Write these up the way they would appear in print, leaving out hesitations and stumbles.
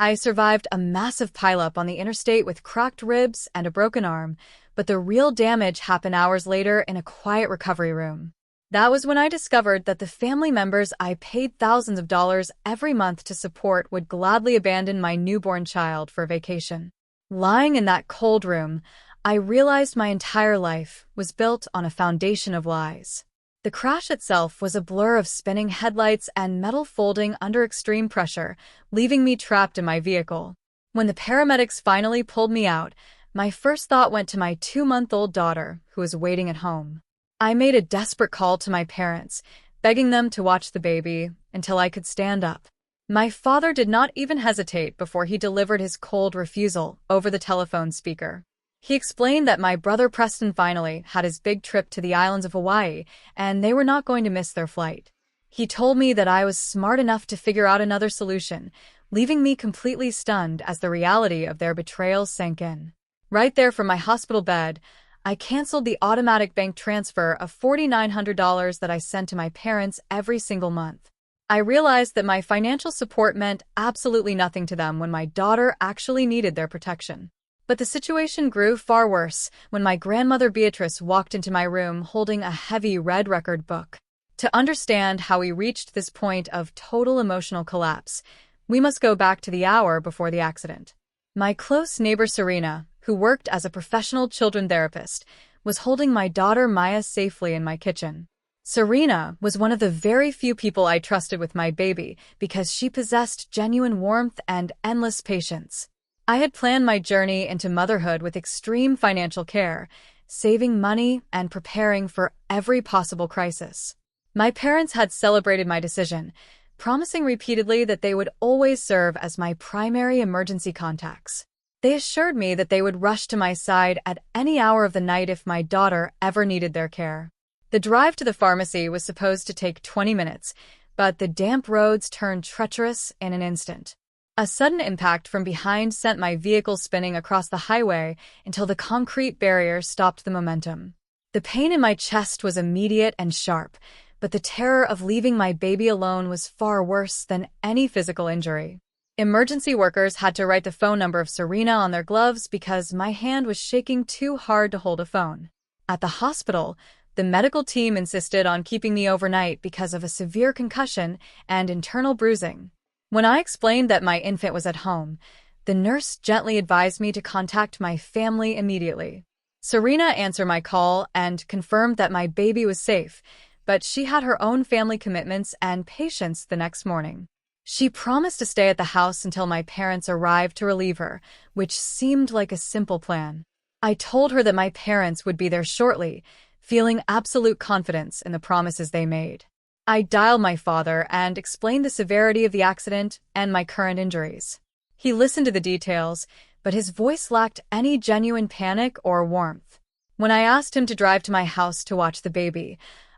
I survived a massive pileup on the interstate with cracked ribs and a broken arm, but the real damage happened hours later in a quiet recovery room. That was when I discovered that the family members I paid thousands of dollars every month to support would gladly abandon my newborn child for vacation. Lying in that cold room, I realized my entire life was built on a foundation of lies. The crash itself was a blur of spinning headlights and metal folding under extreme pressure, leaving me trapped in my vehicle. When the paramedics finally pulled me out, my first thought went to my 2-month-old daughter, who was waiting at home. I made a desperate call to my parents, begging them to watch the baby until I could stand up. My father did not even hesitate before he delivered his cold refusal over the telephone speaker. He explained that my brother Preston finally had his big trip to the islands of Hawaii, and they were not going to miss their flight. He told me that I was smart enough to figure out another solution, leaving me completely stunned as the reality of their betrayal sank in. Right there from my hospital bed, I canceled the automatic bank transfer of $4,900 that I sent to my parents every single month. I realized that my financial support meant absolutely nothing to them when my daughter actually needed their protection. But the situation grew far worse when my grandmother Beatrice walked into my room holding a heavy red record book. To understand how we reached this point of total emotional collapse, we must go back to the hour before the accident. My close neighbor Serena, who worked as a professional children therapist, was holding my daughter Maya safely in my kitchen. Serena was one of the very few people I trusted with my baby because she possessed genuine warmth and endless patience. I had planned my journey into motherhood with extreme financial care, saving money and preparing for every possible crisis. My parents had celebrated my decision, promising repeatedly that they would always serve as my primary emergency contacts. They assured me that they would rush to my side at any hour of the night if my daughter ever needed their care. The drive to the pharmacy was supposed to take 20 minutes, but the damp roads turned treacherous in an instant. A sudden impact from behind sent my vehicle spinning across the highway until the concrete barrier stopped the momentum. The pain in my chest was immediate and sharp, but the terror of leaving my baby alone was far worse than any physical injury. Emergency workers had to write the phone number of Serena on their gloves because my hand was shaking too hard to hold a phone. At the hospital, the medical team insisted on keeping me overnight because of a severe concussion and internal bruising. When I explained that my infant was at home, the nurse gently advised me to contact my family immediately. Serena answered my call and confirmed that my baby was safe, but she had her own family commitments and patients the next morning. She promised to stay at the house until my parents arrived to relieve her, which seemed like a simple plan. I told her that my parents would be there shortly, feeling absolute confidence in the promises they made. I dialed my father and explained the severity of the accident and my current injuries. He listened to the details, but his voice lacked any genuine panic or warmth. When I asked him to drive to my house to watch the baby,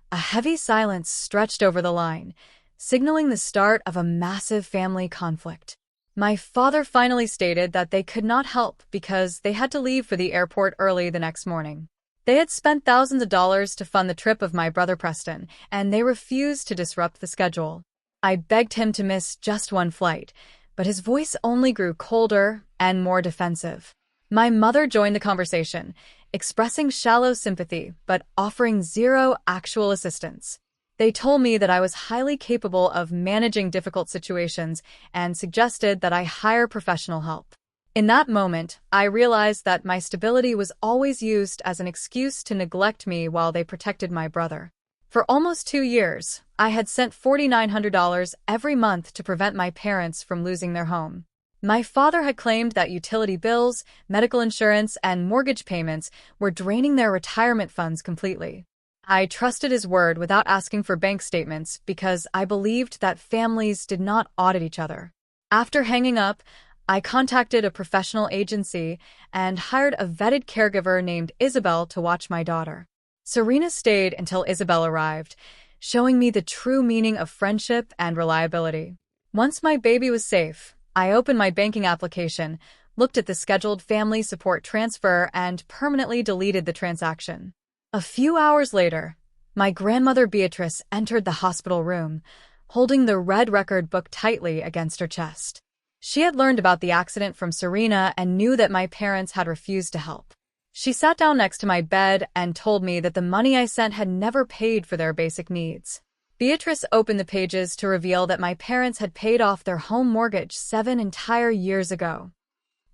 a heavy silence stretched over the line, signaling the start of a massive family conflict. My father finally stated that they could not help because they had to leave for the airport early the next morning. They had spent thousands of dollars to fund the trip of my brother Preston, and they refused to disrupt the schedule. I begged him to miss just one flight, but his voice only grew colder and more defensive. My mother joined the conversation, expressing shallow sympathy but offering zero actual assistance. They told me that I was highly capable of managing difficult situations and suggested that I hire professional help. In that moment, I realized that my stability was always used as an excuse to neglect me while they protected my brother. For almost 2 years, I had sent $4,900 every month to prevent my parents from losing their home. My father had claimed that utility bills, medical insurance, and mortgage payments were draining their retirement funds completely. I trusted his word without asking for bank statements because I believed that families did not audit each other. After hanging up, I contacted a professional agency and hired a vetted caregiver named Isabel to watch my daughter. Serena stayed until Isabel arrived, showing me the true meaning of friendship and reliability. Once my baby was safe, I opened my banking application, looked at the scheduled family support transfer, and permanently deleted the transaction. A few hours later, my grandmother Beatrice entered the hospital room, holding the red record book tightly against her chest. She had learned about the accident from Serena and knew that my parents had refused to help. She sat down next to my bed and told me that the money I sent had never paid for their basic needs. Beatrice opened the pages to reveal that my parents had paid off their home mortgage 7 entire years ago.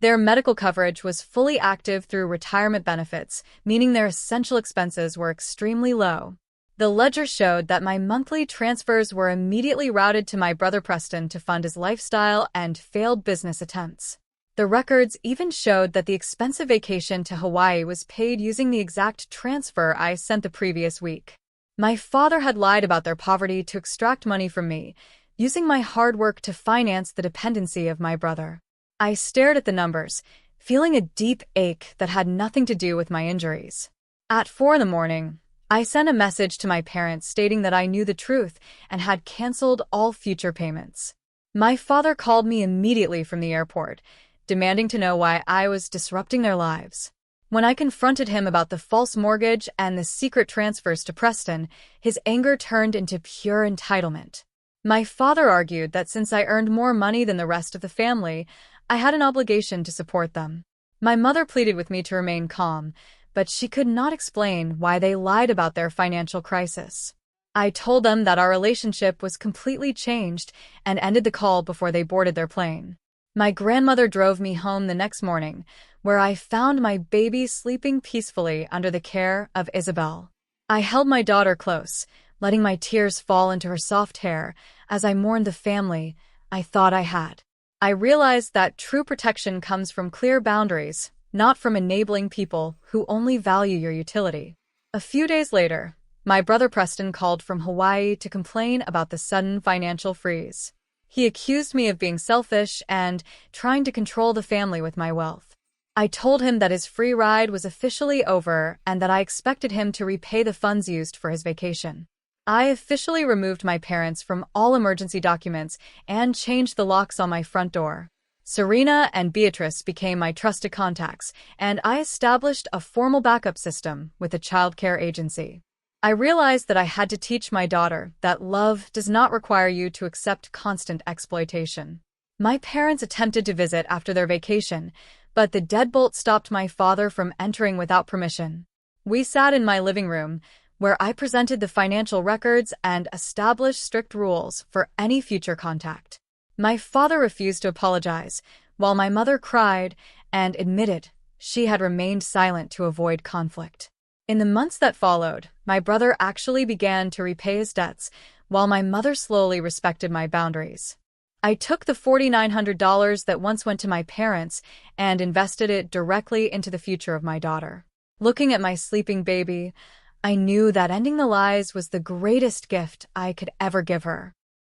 Their medical coverage was fully active through retirement benefits, meaning their essential expenses were extremely low. The ledger showed that my monthly transfers were immediately routed to my brother Preston to fund his lifestyle and failed business attempts. The records even showed that the expensive vacation to Hawaii was paid using the exact transfer I sent the previous week. My father had lied about their poverty to extract money from me, using my hard work to finance the dependency of my brother. I stared at the numbers, feeling a deep ache that had nothing to do with my injuries. At 4 a.m, I sent a message to my parents stating that I knew the truth and had canceled all future payments. My father called me immediately from the airport, demanding to know why I was disrupting their lives. When I confronted him about the false mortgage and the secret transfers to Preston, his anger turned into pure entitlement. My father argued that since I earned more money than the rest of the family, I had an obligation to support them. My mother pleaded with me to remain calm, but she could not explain why they lied about their financial crisis. I told them that our relationship was completely changed and ended the call before they boarded their plane. My grandmother drove me home the next morning, where I found my baby sleeping peacefully under the care of Isabel. I held my daughter close, letting my tears fall into her soft hair as I mourned the family I thought I had. I realized that true protection comes from clear boundaries, not from enabling people who only value your utility. A few days later, my brother Preston called from Hawaii to complain about the sudden financial freeze. He accused me of being selfish and trying to control the family with my wealth. I told him that his free ride was officially over and that I expected him to repay the funds used for his vacation. I officially removed my parents from all emergency documents and changed the locks on my front door. Serena and Beatrice became my trusted contacts, and I established a formal backup system with a childcare agency. I realized that I had to teach my daughter that love does not require you to accept constant exploitation. My parents attempted to visit after their vacation, but the deadbolt stopped my father from entering without permission. We sat in my living room, where I presented the financial records and established strict rules for any future contact. My father refused to apologize, while my mother cried and admitted she had remained silent to avoid conflict. In the months that followed, my brother actually began to repay his debts, while my mother slowly respected my boundaries. I took the $4,900 that once went to my parents and invested it directly into the future of my daughter. Looking at my sleeping baby, I knew that ending the lies was the greatest gift I could ever give her.